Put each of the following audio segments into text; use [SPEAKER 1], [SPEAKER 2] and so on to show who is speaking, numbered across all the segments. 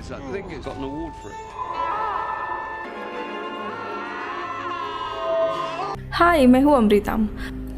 [SPEAKER 1] I think it's got an award for it.
[SPEAKER 2] हाय, मैं हूँ Amrita.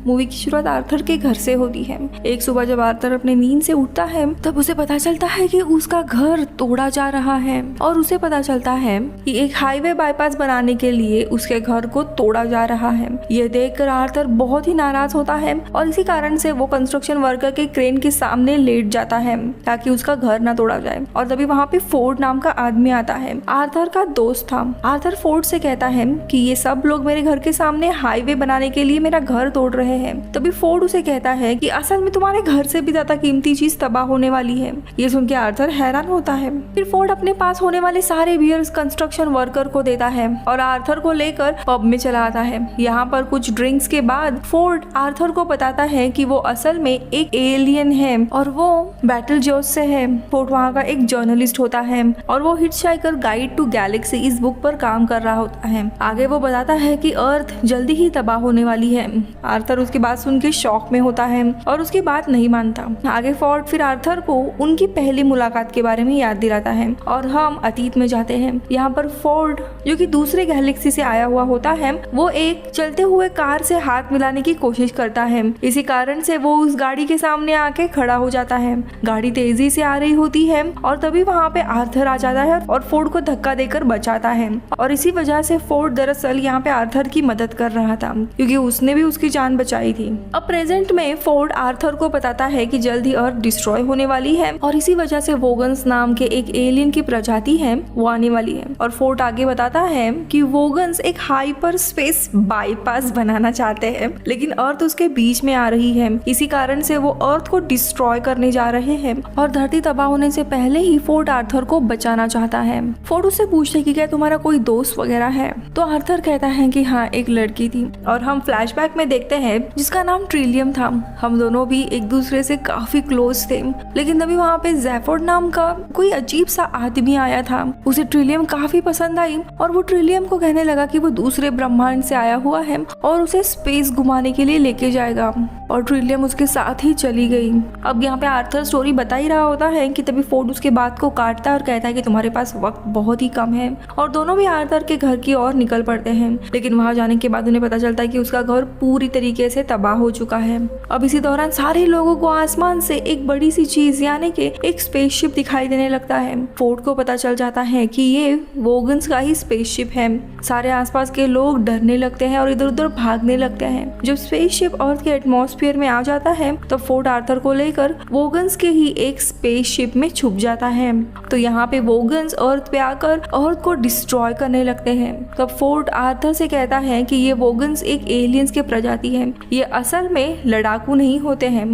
[SPEAKER 2] Movie की शुरुआत आर्थर के घर से होती है। एक सुबह जब आर्थर अपने नींद से उठता है तब उसे पता चलता है कि उसका घर तोड़ा जा रहा है और उसे पता चलता है कि एक हाईवे बाईपास बनाने के लिए उसके घर को तोड़ा जा रहा है। ये देखकर आर्थर बहुत ही नाराज होता है और इसी कारण से वो कंस्ट्रक्शन वर्कर के क्रेन के सामने लेट जाता है ताकि उसका घर ना तोड़ा जाए। और तभी वहाँ पे फोर्ड नाम का आदमी आता है, आर्थर का दोस्त था। आर्थर फोर्ड से कहता है कि ये सब लोग मेरे घर के सामने हाईवे बनाने के लिए मेरा घर तोड़ रहे हैं। तभी फोर्ड उसे कहता है कि असल में तुम्हारे घर से भी ज्यादा कीमती चीज तबाह होने वाली है। ये सुन के आर्थर हैरान होता है। फिर फोर्ड अपने पास होने वाले सारे बियर्स कंस्ट्रक्शन वर्कर को देता है और आर्थर को लेकर पब में चला आता है। यहाँ पर कुछ ड्रिंक्स के बाद फोर्ड आर्थर को बताता है कि वो असल में एक एलियन है और वो बैटल जोस से है। फोर्ड वहाँ का एक जर्नलिस्ट होता है और वो हिटचहाइकर गाइड टू गैलेक्सी इस बुक पर काम कर रहा होता है। आगे वो बताता है कि अर्थ जल्दी ही तबाह होने वाली है। आर्थर उसकी बात सुन के शॉक में होता है और उसकी बात नहीं मानता। आगे फोर्ड फिर आर्थर को उनकी पहली मुलाकात के बारे में याद दिलाता है और हम अतीत में जाते हैं। यहाँ पर फोर्ड जो कि दूसरे गैलेक्सी से आया हुआ होता है वो एक चलते हुए कार से हाथ मिलाने की कोशिश करता है। इसी कारण से वो उस गाड़ी के सामने आके खड़ा हो जाता है। गाड़ी तेजी से आ रही होती है और तभी वहाँ पे आर्थर आ जाता है और फोर्ड को धक्का देकर बचाता है और इसी वजह से फोर्ड दरअसल यहाँ पे आर्थर की मदद कर रहा था क्योंकि उसने भी उसकी जान बचाई थी। अब प्रेजेंट में फोर्ड आर्थर को बताता है कि जल्द ही अर्थ डिस्ट्रॉय होने वाली है और इसी वजह से वोगन्स नाम के एक एलियन की प्रजाति है वो आने वाली है। और फोर्ड आगे बताता है कि वोगन्स एक हाइपर स्पेस बाईपास बनाना चाहते हैं लेकिन अर्थ उसके बीच में आ रही है। इसी कारण से वो अर्थ को डिस्ट्रॉय करने जा रहे हैं और धरती तबाह होने से पहले ही फोर्ड आर्थर को बचाना चाहता है। फोर्ड उससे पूछते कि क्या तुम्हारा कोई दोस्त वगैरह है, तो आर्थर कहता है कि हाँ, एक लड़की थी। और हम फ्लैशबैक में देखते हैं जिसका नाम ट्रिलियम था। हम दोनों भी एक दूसरे से काफी क्लोज थे लेकिन तभी वहाँ पे ज़ेफोर्ड नाम का कोई अजीब सा आदमी आया था। उसे ट्रिलियम काफी पसंद आई और वो ट्रिलियम को कहने लगा कि वो दूसरे ब्रह्मांड से आया हुआ है और उसे स्पेस घुमाने के लिए लेके जाएगा और ट्रिलियम उसके साथ ही चली गई। अब यहाँ पे आर्थर स्टोरी बता ही रहा होता है कि तभी फोर्ड उसके बात को काटता है और कहता है कि तुम्हारे पास वक्त बहुत ही कम है और दोनों भी आर्थर के घर की ओर निकल पड़ते हैं। लेकिन वहाँ जाने के बाद उन्हें पता चलता है कि उसका घर पूरी तरीके से तबाह हो चुका है। अब इसी दौरान सारे लोगों को आसमान से एक बड़ी सी चीज यानी कि एक स्पेसशिप दिखाई देने लगता है। फोर्ड को पता चल जाता है कि ये वोगन्स का ही स्पेसशिप है। सारे आसपास के लोग डरने लगते हैं और इधर उधर भागने लगते हैं। जब स्पेसशिप अर्थ के एटमॉस्फेयर में आ जाता है तो फोर्ड आर्थर को लेकर वोगन्स के ही एक स्पेसशिप में छुप जाता है। तो यहाँ पे वोगन्स अर्थ पे आकर अर्थ को डिस्ट्रॉय करने लगते हैं। तब फोर्ड आर्थर से कहता है कि ये वोगन्स एक एलियंस के प्रजाति है। ये असल में लड़ाकू नहीं होते हैं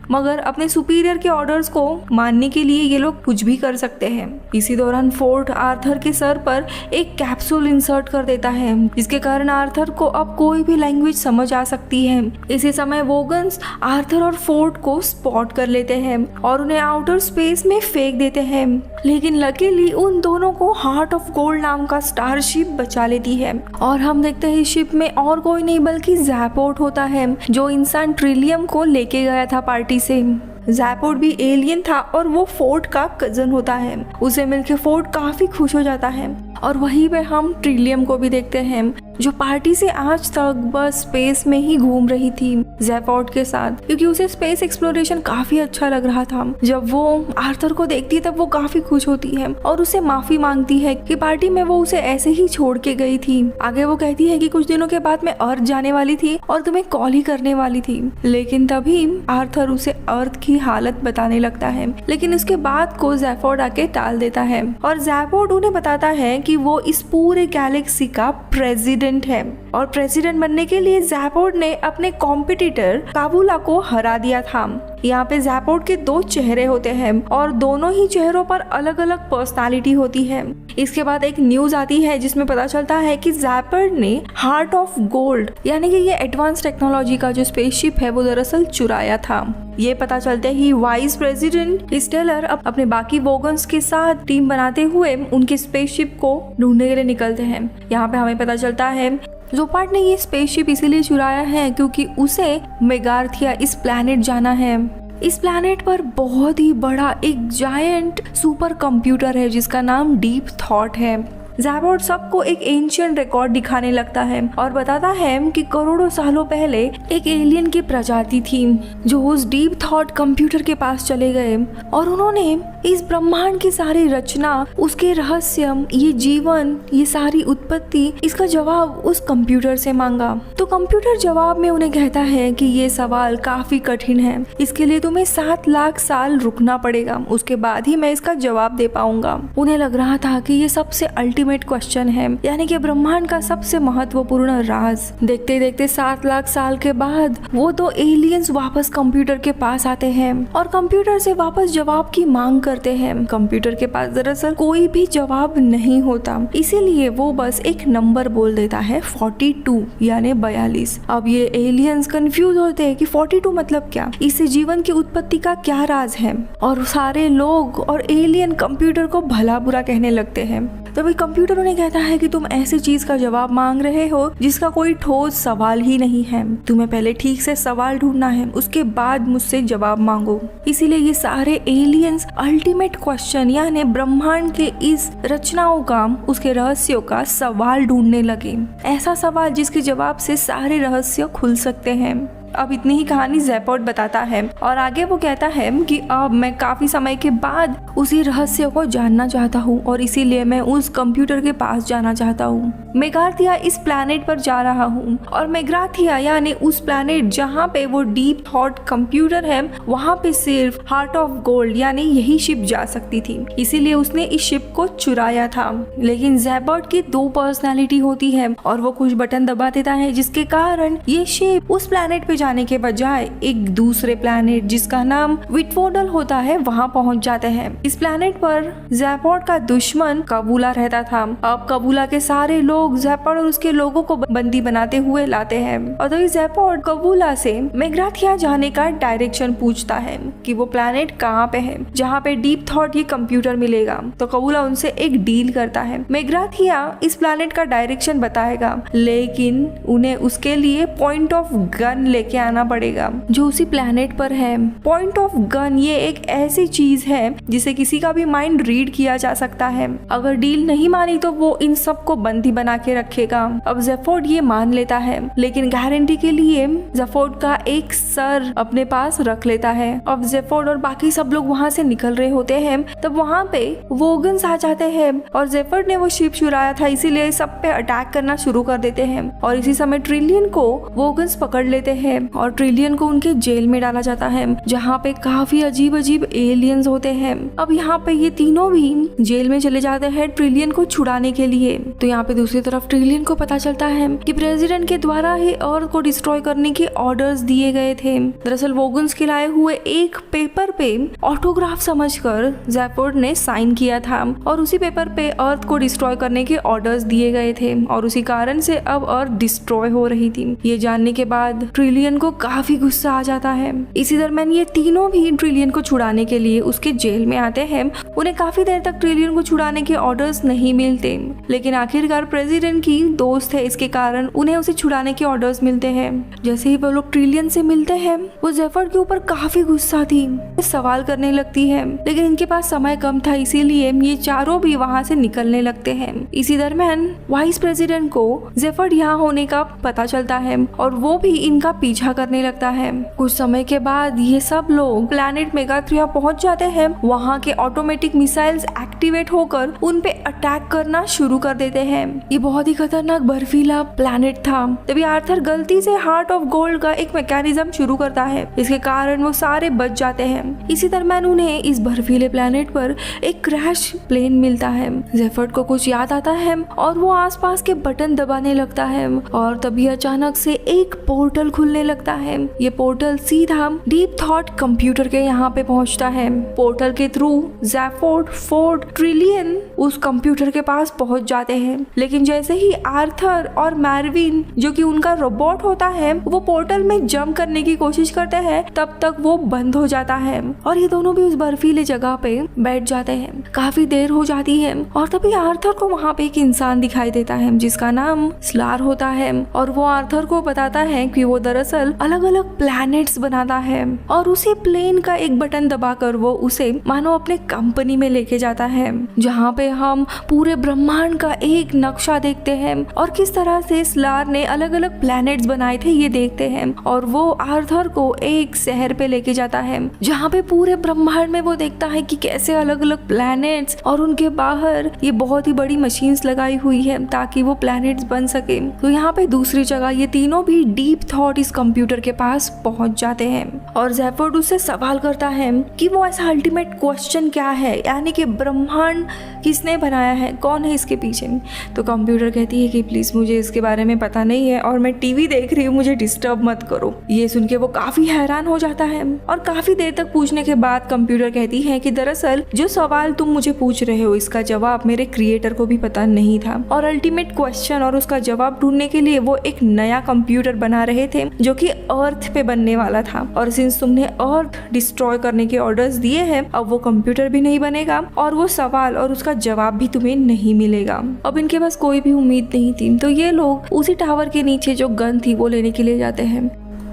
[SPEAKER 2] मगर अपने सुपीरियर के ऑर्डर्स को मानने के लिए ये लोग कुछ भी कर सकते हैं। इसी दौरान फोर्ड आर्थर के सर पर एक कैप्सूल इंसर्ट कर देता है जिसके कारण आर्थर को अब कोई भी लैंग्वेज समझ आ सकती है। इसी समय वोगन्स आर्थर और फोर्ड को स्पॉट कर लेते हैं और उन्हें आउटर स्पेस में फेंक देते हैं। लेकिन लकीली उन दोनों को हार्ट ऑफ गोल्ड नाम का स्टारशिप बचा लेती है और हम देखते हैं शिप में और कोई नहीं बल्कि ज़ेफोर्ड होता है जो इंसान ट्रिलियम को लेके गया था पार्टी से। ज़ेफोर्ड भी एलियन था और वो फोर्ड का कजन होता है। उसे मिलके फोर्ड काफी खुश हो जाता है और वहीं पे हम ट्रिलियम को भी देखते हैं जो पार्टी से आज तक बस स्पेस में ही घूम रही थी ज़ेफोर्ड के साथ क्योंकि उसे स्पेस एक्सप्लोरेशन काफी अच्छा लग रहा था। जब वो आर्थर को देखती है तब वो काफी खुश होती है और उससे माफी मांगती है कि पार्टी में वो उसे ऐसे ही छोड़ के गई थी। आगे वो कहती है कि कुछ दिनों के बाद मैं अर्थ जाने वाली थी और तुम्हें कॉल ही करने वाली थी। लेकिन तभी आर्थर उसे अर्थ की हालत बताने लगता है लेकिन उसके बाद को ज़ेफोर्ड आके टाल देता है और ज़ेफोर्ड उन्हें बताता है कि वो इस पूरे गैलेक्सी का प्रेसिडेंट है और प्रेसिडेंट बनने के लिए ज़ेफोर्ड ने अपने कॉम्पिटिटर काबुला को हरा दिया था। यहाँ पे ज़ेफोर्ड के दो चेहरे होते हैं और दोनों ही चेहरों पर अलग अलग पर्सनालिटी होती है। इसके बाद एक न्यूज आती है जिसमें पता चलता है कि ज़ेफोर्ड ने हार्ट ऑफ गोल्ड यानी कि ये एडवांस टेक्नोलॉजी का जो स्पेसशिप है वो दरअसल चुराया था। ये पता चलते ही वाइस प्रेसिडेंट स्टेलर अब अपने बाकी वोगन्स के साथ टीम बनाते हुए उनके स्पेसशिप को ढूंढने के लिए निकलते हैं। यहाँ पे हमें पता चलता है जोपार्ट ने ये स्पेसशिप इसीलिए चुराया है क्योंकि उसे मेगार्थिया इस प्लैनेट जाना है। इस प्लैनेट पर बहुत ही बड़ा एक जायंट सुपर कंप्यूटर है जिसका नाम डीप थॉट है। ज़ेबोड सबको एक एंशिएंट रिकॉर्ड दिखाने लगता है और बताता है कि करोड़ों सालों पहले एक एलियन की प्रजाति थी जो उस डीप थॉट कंप्यूटर के पास चले गए और उन्होंने इस ब्रह्मांड की सारी रचना, उसके रहस्य, ये जीवन, ये सारी उत्पत्ति, इसका जवाब उस कंप्यूटर से मांगा। तो कंप्यूटर जवाब में उन्हें कहता है कि ये सवाल काफी कठिन है, इसके लिए तुम्हें 7 लाख साल रुकना पड़ेगा, उसके बाद ही मैं इसका जवाब दे पाऊंगा। उन्हें लग रहा था कि ये सबसे अल्टीमेट क्वेश्चन है, यानी कि ब्रह्मांड का सबसे महत्वपूर्ण राज। देखते देखते 7 लाख साल के बाद वो तो एलियंस वापस कंप्यूटर के पास आते हैं और कंप्यूटर से वापस जवाब की मांग करते हैं। कंप्यूटर के पास दरअसल कोई भी जवाब नहीं होता, इसीलिए वो बस एक नंबर बोल देता है 42 यानी 42। अब ये एलियंस कंफ्यूज होते हैं कि 42 मतलब क्या, इससे जीवन की उत्पत्ति का क्या राज है, और सारे लोग और एलियन कंप्यूटर को भला बुरा कहने लगते हैं। तभी कंप्यूटर उन्हें कहता है कि तुम ऐसी चीज का जवाब मांग रहे हो जिसका कोई ठोस सवाल ही नहीं है, तुम्हें पहले ठीक से सवाल ढूंढना है, उसके बाद मुझसे जवाब मांगो। इसीलिए ये सारे एलियंस अल्टीमेट क्वेश्चन यानी ब्रह्मांड के इस रचनाओं का, उसके रहस्यों का सवाल ढूंढने लगे, ऐसा सवाल जिसके जवाब से सारे रहस्य खुल सकते हैं। अब इतनी ही कहानी ज़ेबोड बताता है और आगे वो कहता है कि अब मैं काफी समय के बाद उसी रहस्य को जानना चाहता हूँ और इसीलिए मैं उस कंप्यूटर के पास जाना चाहता हूँ। मेगार्थिया इस प्लैनेट पर जा रहा हूँ और मेगार्थिया यानी उस प्लैनेट जहाँ पे वो डीप थॉट कंप्यूटर है, वहाँ पे सिर्फ हार्ट ऑफ गोल्ड यानी यही शिप जा सकती थी, इसीलिए उसने इस शिप को चुराया था। लेकिन ज़ेबोड की 2 पर्सनालिटी होती है और वो कुछ बटन दबा देता है जिसके कारण ये शिप उस प्लैनेट पे जाने के बजाय एक दूसरे प्लैनेट जिसका नाम विटफोडल होता है वहां पहुंच जाते हैं। इस प्लैनेट पर ज़ेबोड का दुश्मन कबूला रहता था। अब कबूला के सारे लोग ज़ेबोड और उसके लोगों को बंदी बनाते हुए लाते हैं और तभी ज़ेबोड कबूला से मेगार्थिया जाने का डायरेक्शन पूछता है कि वो प्लैनेट कहाँ पे है जहाँ पे डीप थॉट ये कंप्यूटर मिलेगा। तो कबूला उनसे एक डील करता है, मेगार्थिया इस प्लैनेट का डायरेक्शन बताएगा लेकिन उन्हें उसके लिए पॉइंट ऑफ गन लेके आना पड़ेगा जो उसी प्लैनेट पर है। पॉइंट ऑफ गन ये एक ऐसी चीज है जिसे किसी का भी माइंड रीड किया जा सकता है। अगर डील नहीं मानी तो वो इन सबको बंदी बना के रखेगा। अब ज़ेबोड ये मान लेता है लेकिन गारंटी के लिए ज़ेबोड का एक सर अपने पास रख लेता है। अब ज़ेबोड और बाकी सब लोग वहाँ से निकल रहे होते हैं तब वहाँ पे वोगन्स आ जाते हैं और ज़ेबोड ने वो शिप चुराया था इसीलिए सब पे अटैक करना शुरू कर देते हैं और इसी समय ट्रिलियन को वोगन्स पकड़ लेते हैं और ट्रिलियन को उनके जेल में डाला जाता है जहाँ पे काफी अजीब अजीब एलियंस होते हैं। अब यहाँ पे ये तीनों भी जेल में चले जाते हैं ट्रिलियन को छुड़ाने के लिए। तो यहाँ पे दूसरी तरफ ट्रिलियन को पता चलता है कि प्रेसिडेंट के द्वारा ही अर्थ को डिस्ट्रॉय करने के ऑर्डर्स दिए गए थे। दरअसल वोगन्स के लाए हुए एक पेपर पे ऑटोग्राफ समझकर ज़ेबोड ने साइन किया था और उसी पेपर पे अर्थ को डिस्ट्रॉय करने के ऑर्डर्स दिए गए थे और उसी कारण से अब अर्थ डिस्ट्रॉय हो रही थी। ये जानने के बाद ट्रिलियन को काफी गुस्सा आ जाता है। इसी दरम्यान ये तीनों भी ट्रिलियन को छुड़ाने के लिए उसके जेल में आते हैं। उन्हें काफी देर तक ट्रिलियन को छुड़ाने के ऑर्डर्स नहीं मिलते लेकिन आखिरकार प्रेसिडेंट की दोस्त है इसके कारण उन्हें उसे छुड़ाने के ऑर्डर्स मिलते हैं। जैसे ही वो लोग ट्रिलियन से मिलते हैं वो ज़ेबोड के ऊपर काफी गुस्सा थी, सवाल करने लगती है लेकिन इनके पास समय कम था इसीलिए ये चारों भी वहाँ से निकलने लगते हैं। इसी दरम्यान वाइस प्रेसिडेंट को ज़ेबोड यहाँ होने का पता चलता है और वो भी इनका पीछा करने लगता है। कुछ समय के बाद ये सब लोग प्लैनेट मेगार्थिया पहुंच जाते हैं। वहाँ के ऑटोमेटिक मिसाइल्स एक्टिवेट होकर उन पे अटैक करना शुरू कर देते हैं। ये बहुत ही खतरनाक बर्फीला प्लैनेट था। तभी आर्थर गलती से हार्ट ऑफ गोल्ड का एक मैकेनिज्म शुरू करता है, इसके कारण वो सारे बच जाते हैं। इसी दरम्यान उन्हें इस बर्फीले प्लैनेट पर एक क्रैश प्लेन मिलता है। ज़ेबोड को कुछ याद आता है और वो आसपास के बटन दबाने लगता है और तभी अचानक से एक पोर्टल खुलने लगता है। ये पोर्टल सीधा डीप थॉट कंप्यूटर के यहाँ पे पहुँचता है। पोर्टल के थ्रू ज़ेबोड, फोर्ड, ट्रिलियन उस कंप्यूटर के पास पहुँच जाते हैं लेकिन जैसे ही आर्थर और मैरविन जो कि उनका रोबोट होता है वो पोर्टल में जंप करने की कोशिश करते हैं तब तक वो बंद हो जाता है और ये दोनों भी उस बर्फीले जगह पे बैठ जाते हैं। काफी देर हो जाती है और तभी आर्थर को वहाँ पे एक इंसान दिखाई देता है जिसका नाम स्लार होता है और वो आर्थर को बताता है कि वो दरअसल दरअसल अलग अलग प्लैनेट्स बनाता है और उसी प्लेन का एक बटन दबाकर वो उसे मानो अपने कंपनी में लेके जाता है, जहाँ पे हम पूरे ब्रह्मांड का एक नक्शा देखते हैं और किस तरह से स्लार ने अलग अलग प्लैनेट्स बनाए थे ये देखते हैं। और वो आर्थर को एक शहर पे लेके जाता है जहाँ पे पूरे ब्रह्मांड में वो देखता है कि कैसे अलग अलग प्लैनेट्स और उनके बाहर ये बहुत ही बड़ी मशीन्स लगाई हुई है ताकि वो प्लैनेट्स बन सके। तो यहाँ पे दूसरी जगह ये तीनों भी डीप थॉट इस कंप्यूटर के पास पहुंच जाते हैं और ज़ेफर्ड उससे सवाल करता है कि वो ऐसा अल्टीमेट क्वेश्चन क्या है, यानी कि ब्रह्मांड किसने बनाया है, कौन है इसके पीछे। तो कंप्यूटर कहती है कि प्लीज मुझे इसके बारे में पता नहीं है और मैं टीवी देख रही हूँ, मुझे डिस्टर्ब मत करो। ये सुन के वो काफी हैरान हो जाता है और काफी देर तक पूछने के बाद कंप्यूटर कहती है कि दरअसल जो सवाल तुम मुझे पूछ रहे हो इसका जवाब मेरे क्रिएटर को भी पता नहीं था और अल्टीमेट क्वेश्चन और उसका जवाब ढूंढने के लिए वो एक नया कंप्यूटर बना रहे थे जो कि अर्थ पे बनने वाला था। और सिंस तुमने अर्थ डिस्ट्रॉय करने के ऑर्डर्स दिए हैं, अब वो कंप्यूटर भी नहीं बनेगा और वो सवाल और उसका जवाब भी तुम्हें नहीं मिलेगा। अब इनके पास कोई भी उम्मीद नहीं थी, तो ये लोग उसी टावर के नीचे जो गन थी वो लेने के लिए जाते हैं।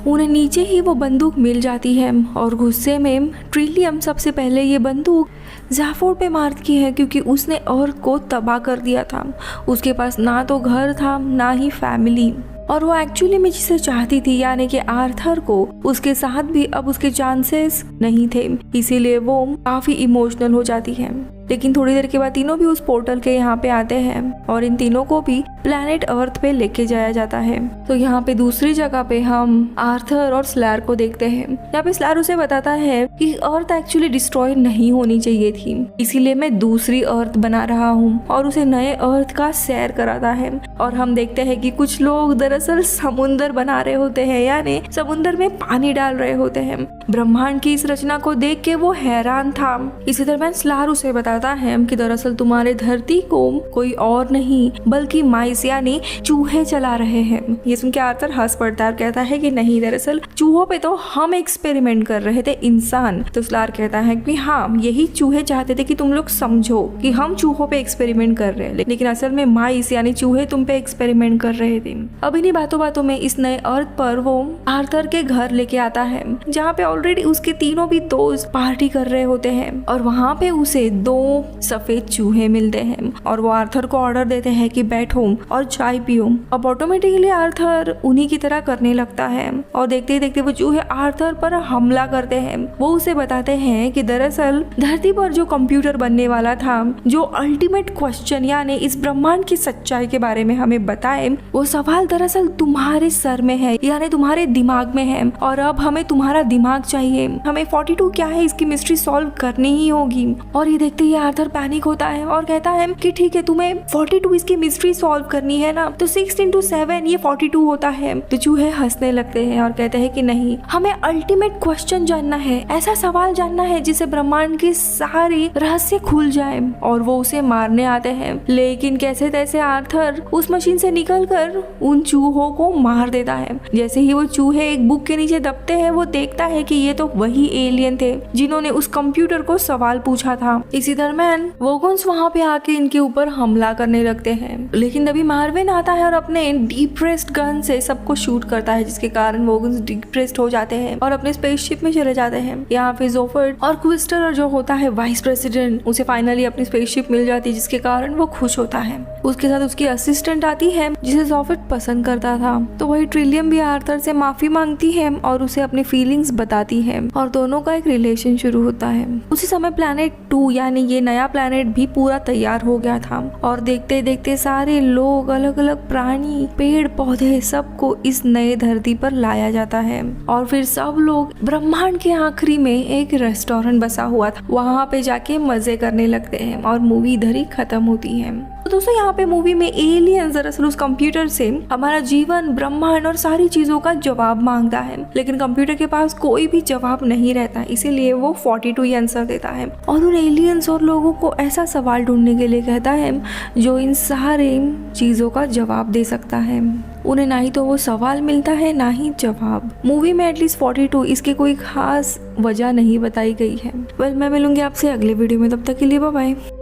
[SPEAKER 2] उन्हें नीचे ही वो बंदूक मिल जाती है और गुस्से में ट्रिलियम सबसे पहले ये बंदूक ज़ेफर्ड पे मारती है क्योंकि उसने अर्थ को तबाह कर दिया था। उसके पास ना तो घर था ना ही फैमिली और वो एक्चुअली में जिसे चाहती थी यानी कि आर्थर को, उसके साथ भी अब उसके चांसेस नहीं थे, इसीलिए वो काफी इमोशनल हो जाती है। लेकिन थोड़ी देर के बाद तीनों भी उस पोर्टल के यहाँ पे आते हैं और इन तीनों को भी प्लैनेट अर्थ पे लेके जाया जाता है। तो यहाँ पे दूसरी जगह पे हम आर्थर और स्लार को देखते हैं। यहाँ पे स्लार उसे बताता है कि अर्थ एक्चुअली डिस्ट्रॉय नहीं होनी चाहिए थी, इसीलिए मैं दूसरी अर्थ बना रहा हूँ और उसे नए अर्थ का सैर कराता है। और हम देखते हैं कि कुछ लोग दरअसल समुंदर बना रहे होते हैं, यानी समुंदर में पानी डाल रहे होते हैं। ब्रह्मांड की इस रचना को देख के वो हैरान था। इसी दरम्यान स्लार उसे बताता है कि दरअसल तुम्हारे धरती को कोई और नहीं बल्कि माइस यानी चूहे चला रहे हैं। ये सुन के आर्थर हंस पड़ता है और कहता है कि नहीं, दरअसल चूहों पे तो हम एक्सपेरिमेंट कर रहे थे, इंसान। तो स्लार कहता है कि हाँ, यही चूहे चाहते थे कि तुम लोग समझो कि हम चूहों पे एक्सपेरिमेंट कर रहे हैं, लेकिन असल में माइस यानी चूहे तुम पे एक्सपेरिमेंट कर रहे थे। अब इन्हीं बातों बातों में इस नए अर्थ पर वो आर्थर के घर लेके आता है जहाँ पे ऑलरेडी उसके तीनों भी दोस्त पार्टी कर रहे होते हैं और वहाँ पे उसे 2 सफेद चूहे मिलते हैं और वो आर्थर को ऑर्डर देते हैं कि बैठो और चाय पियो। अब ऑटोमेटिकली आर्थर उन्हीं की तरह करने लगता है और देखते ही देखते वो चूहे आर्थर पर हमला करते हैं। वो उसे बताते हैं कि दरअसल धरती पर जो कंप्यूटर बनने वाला था, जो अल्टीमेट क्वेश्चन यानी इस ब्रह्मांड की सच्चाई के बारे में हमें बताए, वो सवाल दरअसल तुम्हारे सर में है, यानी तुम्हारे दिमाग में है और अब हमें तुम्हारा दिमाग चाहिए। हमें 42 क्या है इसकी मिस्ट्री सॉल्व करनी ही होगी। और ये देखते ही आर्थर पैनिक होता है और कहता है कि ठीक है, तुम्हें 42 इसकी मिस्ट्री सॉल्व करनी है ना, तो 6 × 7 ये 42 होता है। तो चूहे हंसने लगते हैं और कहते हैं कि नहीं, हमें अल्टीमेट क्वेश्चन जानना है, ऐसा सवाल जानना है जिसे ब्रह्मांड की सारी रहस्य खुल जाए। और वो उसे मारने आते हैं, लेकिन कैसे तैसे आर्थर उस मशीन से निकलकर उन चूहों को मार देता है। जैसे ही वो चूहे एक बुक के नीचे दबते हैं, वो देखता है कि ये तो वही एलियन थे जिन्होंने उस कंप्यूटर को सवाल पूछा था। इसी दरम्यान वोगन्स वहाँ पे आके इनके ऊपर हमला करने लगते हैं, लेकिन तभी मार्विन आता है और अपने डिप्रेस्ड गन से सबको शूट करता है, जिसके कारण वोगन्स डिप्रेस्ड हो जाते हैं और अपने स्पेसशिप में चले जाते हैं। यहाँ पे ज़ेफर्ड और क्विस्टर जो होता है वाइस प्रेसिडेंट, उसे फाइनली अपनी स्पेसशिप मिल जाती है, जिसके कारण वो खुश होता है। उसके साथ उसकी असिस्टेंट आती है जिसे ज़ेफर्ड पसंद करता था। तो वही ट्रिलियम भी आर्थर से माफी मांगती है और उसे अपनी फीलिंग्स बताती है और दोनों का एक रिलेशन शुरू होता है। उसी समय प्लैनेट 2 यानी ये नया प्लैनेट भी पूरा तैयार हो गया था और देखते देखते सारे लोग, अलग अलग प्राणी, पेड़ पौधे, सबको इस नए धरती पर लाया जाता है। और फिर सब लोग ब्रह्मांड के आखिरी में एक रेस्टोरेंट बसा हुआ था, वहाँ पे जाके मजे करने लगते हैं और मूवी इधर ही खत्म होती है। तो दोस्तों यहाँ पे मूवी में एलियंस दरअसल उस कंप्यूटर से हमारा जीवन, ब्रह्मांड और सारी चीजों का जवाब मांगता है, लेकिन कंप्यूटर के पास कोई भी जवाब नहीं रहता, इसीलिए वो 42 ही आंसर देता है और उन एलियंस और लोगों को ऐसा सवाल ढूंढने के लिए कहता है जो इन सारे चीजों का जवाब दे सकता है। उन्हें ना ही तो वो सवाल मिलता है ना ही जवाब। मूवी में एटलीस्ट 42 इसकी कोई खास वजह नहीं बताई गई है। वेल, मैं मिलूंगी आपसे अगले वीडियो में, तब तक के लिए बाय बाय।